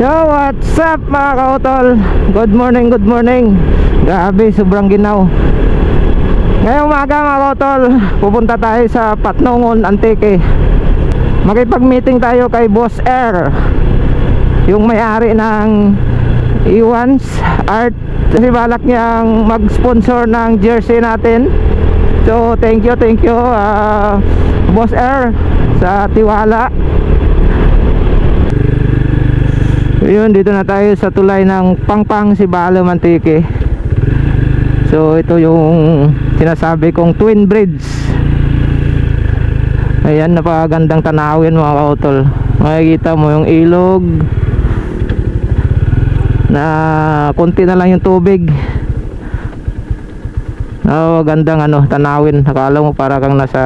So what's up mga kautol? Good morning, good morning. Grabe, sobrang ginaw. Ngayong umaga mga kautol, pupunta tayo sa Patnongon, Antique. Makipag-meeting tayo kay Boss Air, yung may-ari ng Iwan's Art. Kasi balak niyang mag-sponsor ng jersey natin. So thank you Boss Air sa tiwala. Yun, dito na tayo sa tulay ng Pangpang, Sibalo, Antique. So ito yung sinasabi kong Twin Bridge. Ayan, napakagandang tanawin mga kautol. Makikita mo yung ilog na konti na lang yung tubig. Gandang tanawin. Akala mo para kang nasa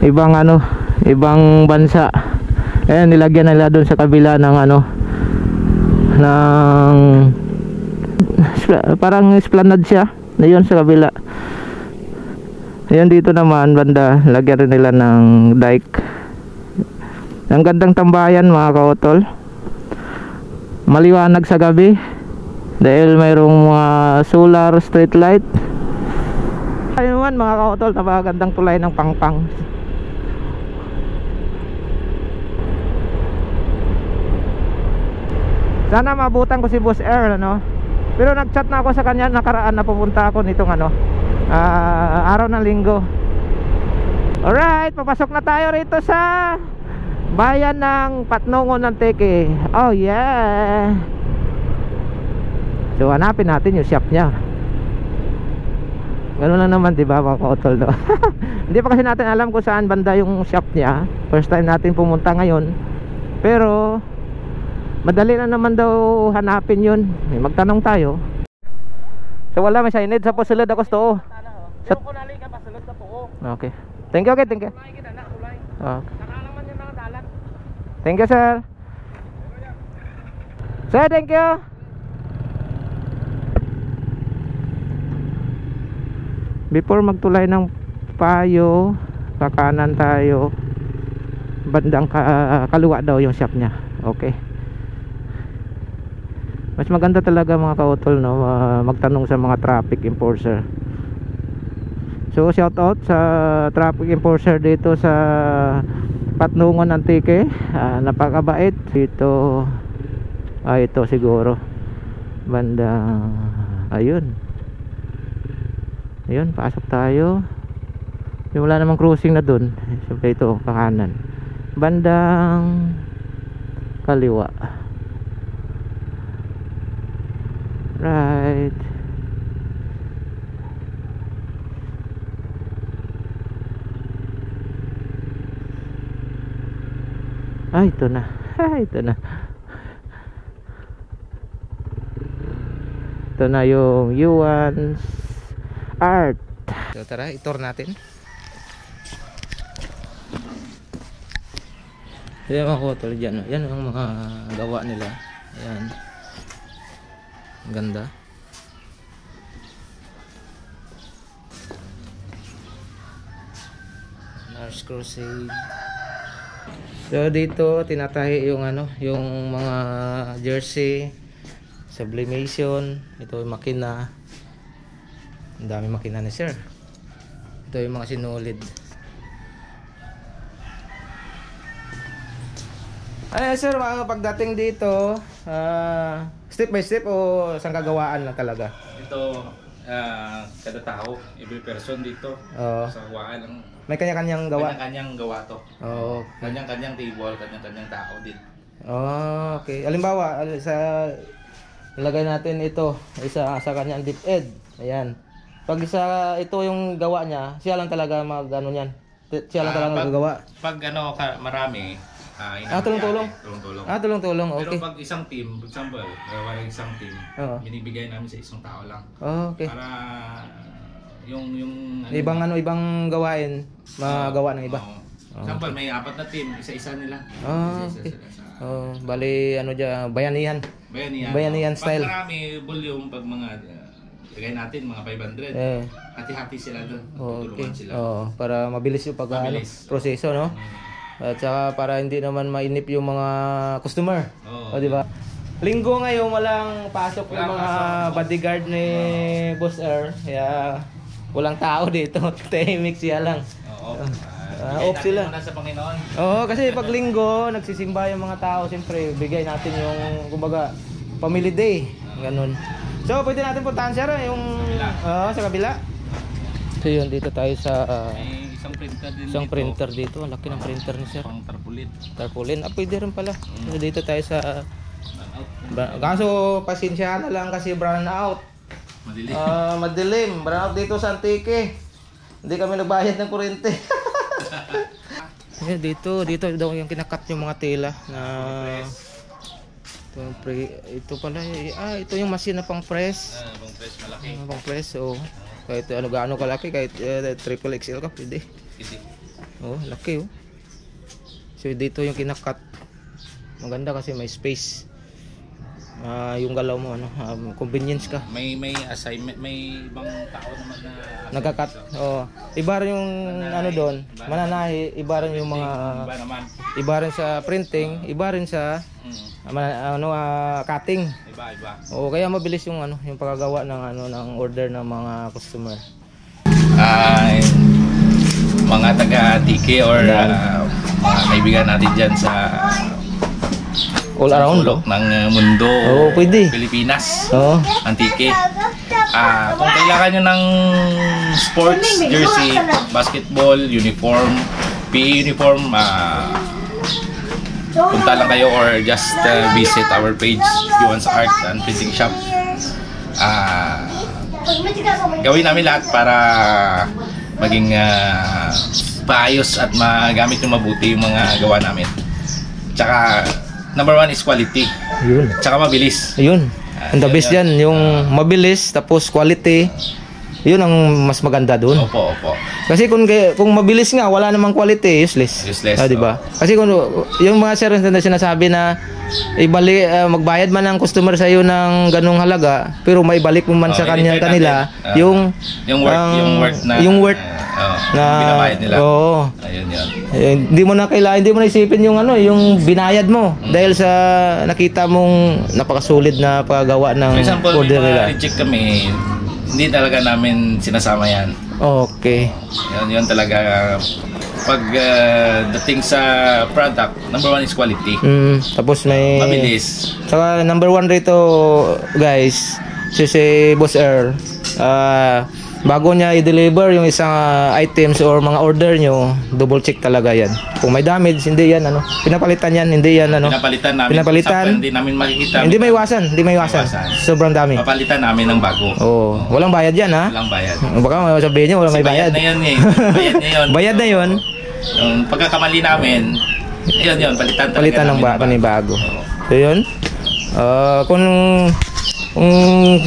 ibang bansa. Ayan, nilagyan nila doon sa kabila ng parang esplanade siya. Ayun sa kabila. Ayan, dito naman banda, lagyan rin nila ng dike. Ang gandang tambayan mga kautol. Maliwanag sa gabi dahil mayroong mga solar street light. Ayun naman mga kautol, napakagandang tulay ng Pangpang. Sana mabutan ko si Boss Air, pero nag-chat na ako sa kanya nakaraan na pupunta ako nitong araw ng linggo. Alright, papasok na tayo rito sa bayan ng Patnongon, Antique. Oh yeah. So hanapin natin yung shop niya. Ganun lang naman, diba mga kautol, no? Hindi pa kasi natin alam kung saan banda yung shop niya. First time natin pumunta ngayon. Pero madali na naman daw hanapin yun. Magtanong tayo. So wala, may signage sa pasulod ako to. Sa kunali ka pasulod na po. Okay. Thank you, okay, thank you. Okay. Thank you, sir. Sir, thank you. Before magtulay ng payo, kakanan tayo. Bandang kaliwa daw yung shop niya. Okay. Mas maganda talaga mga kautol, magtanong sa mga traffic enforcer. So shout out sa traffic enforcer dito sa Patnongon, Antique. Napakabait dito. Ito siguro banda, ayun, pasok tayo. Wala namang cruising na dun. Siyempre ito kakanan, bandang kaliwa. Right. Ito na. Ito na. Ito na yung Iwan's Art. So tara, i-tour natin. Yan mga kautol dyan. Yan ang mga gawa nila. Ayan. Ganda. Mars Crusade. So dito tinatahi yung yung mga jersey, sublimation. Ito yung makina. Ang dami makina ni sir. Ito yung mga sinulid. Ay sir, pagdating dito, step by step o isang kagawaan lang talaga? Ito, kada tao, every person dito, sa gawaan ng... May kanya-kanyang gawa? Kanya-kanyang gawa to. Kanya-kanyang table, kanya-kanyang tao din. Okay. Halimbawa, ilagay natin ito, isa sa kanyang deep end. Ayan. Pag isa, ito yung gawa niya, siya lang talaga niyan. Siya lang talaga magagawa. Pag marami, tulong-tulong. Tulong-tulong, okay. Pero pag isang team, for example, gawa ng isang team, binibigay namin sa isang tao lang. Okay. Para yung ibang gawain, magawa ng iba. For example, may 4 na team, isa-isa nila. Okay. Bali bayanihan. Bayanihan style. Pag marami volume, pag mga lagay natin mga 500. Hati-hati sila doon. Tutulungan sila. Para mabilis yung proseso, no? At saka para hindi naman mainip yung mga customer. O, di ba? Linggo ngayon, walang pasok yung mga bodyguard ni Boss Air. Kaya, walang tao dito. Tahimik siya lang. Oo. Off sila. Muna sa Panginoon. Oo, kasi pag linggo, nagsisimba yung mga tao. Siyempre, bigay natin yung, kumbaga, family day. Ganun. So, pwede natin puntahan sir, yung sa kabila. So, yun, dito tayo sa May isang printer din isang dito. printer dito. Ang laki ng printer ni sir. Pang tarpaulin. Tarpaulin. Pwede rin pala. So, dito tayo sa kaso, pasensya na lang kasi brown out. Madilim. Madilim. Brown out dito sa Antique. Hindi kami nagbayad ng kuryente. dito daw yung kinakat yung mga tela na ito pala ito yung machine na pang press. Pang press malaki. Pang press, oh. Kahit ano gaano kalaki, kahit triple XL ka pwede. Oh, laki oh. So dito yung kinakat. Maganda kasi may space. Yung galaw mo ano, convenience ka. May assignment, may ibang tao naman na nagkakat. Oh, iba rin yung ano doon, mananahi, iba rin yung mga iba naman. Iba rin sa printing, iba rin sa cutting. Iba. Oo, kaya mabilis yung ano, yung paggawa ng ano ng order ng mga customer. Mga taga TK or mga kaibigan natin diyan sa all around sulok ng mundo. Oo, pwede. Pilipinas. Oo. Antike. Kung kailangan nyo ng sports jersey, basketball, uniform, PE uniform, punta lang kayo or just visit our page, Yuan's Art and Printing Shop. Gawin namin lahat para maging paayos at magamit yung mabuti yung mga gawa namin. Tsaka number one is quality. Yun. Tsaka mabilis. Ayun. Ang the best yan, yung mabilis tapos quality. Yun ang mas maganda doon. Opo. Kasi kung mabilis nga, wala namang quality, useless. Di ba? Kasi kung yung mga sir na sinasabi na magbayad man ang customer sa iyo ng ganung halaga, pero maibalik mo man sa kanila yung worth na binabayad nila. Oo. Ayun yun. Hindi mo na isipin yung ano, yung binayad mo dahil sa nakita mong napakasulit na paggawa ng order nila. Reject kami, hindi talaga namin sinasama yan. Okay. Yun talaga. Pag dating sa product, number one is quality. Tapos may mabilis. Saka number one rito guys, si Boss Air, bago niya i-deliver yung isang items or mga order nyo, double check talaga yan. Kung may damage, hindi yan ano, pinapalitan yan, hindi yan ano. Pinapalitan. Hindi namin makikita. Hindi may iwasan. Sobrang dami. Papalitan namin ng bago. Oo, walang bayad yan ha. Walang bayad. Baka sabihin nyo walang may bayad. Bayad na yun. Bayad na yun. Yung pagkakamali namin, yun, palitan ng bago. So yun.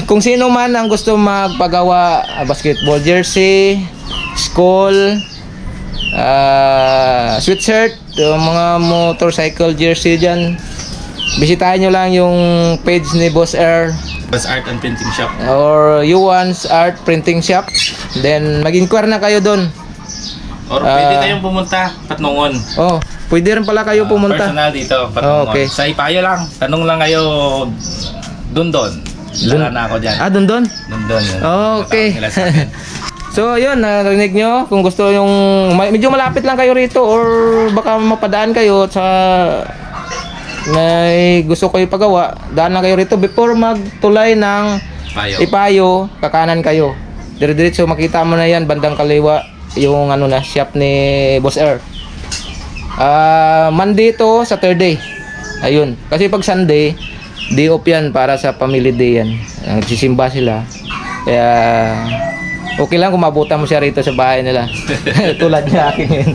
Kung sino man ang gusto magpagawa basketball jersey, school, sweatshirt, mga motorcycle jersey dyan, bisitahin nyo lang yung page ni Boss Air, Yuan's Art and Printing Shop, or Yuan's Art Printing Shop. Then mag-inquire na kayo doon. Or pwede kayong pumunta Patnongon. Oh, pwede rin pala kayo pumunta. Personal dito Patnongon. Okay. Sa Ipayo lang. Tanong lang kayo Dundon. Lala na ako dyan. Dundon? Dundon. Okay. So yun, narinig nyo. Kung gusto yung medyo malapit lang kayo rito or baka mapadaan kayo sa may gusto kayo pagawa, daan lang kayo rito before magtulay ng Ipayo, kakanan kayo. Dire-diretso makita mo na yan bandang kaliwa yung ano na shop ni Boss Air. Monday to Saturday. Ayun. Kasi pag Sunday, day off yan para sa family day yan. Nagsisimba sila. Kaya okay lang kung mabutan mo siya rito sa bahay nila. Tulad niya akin yun.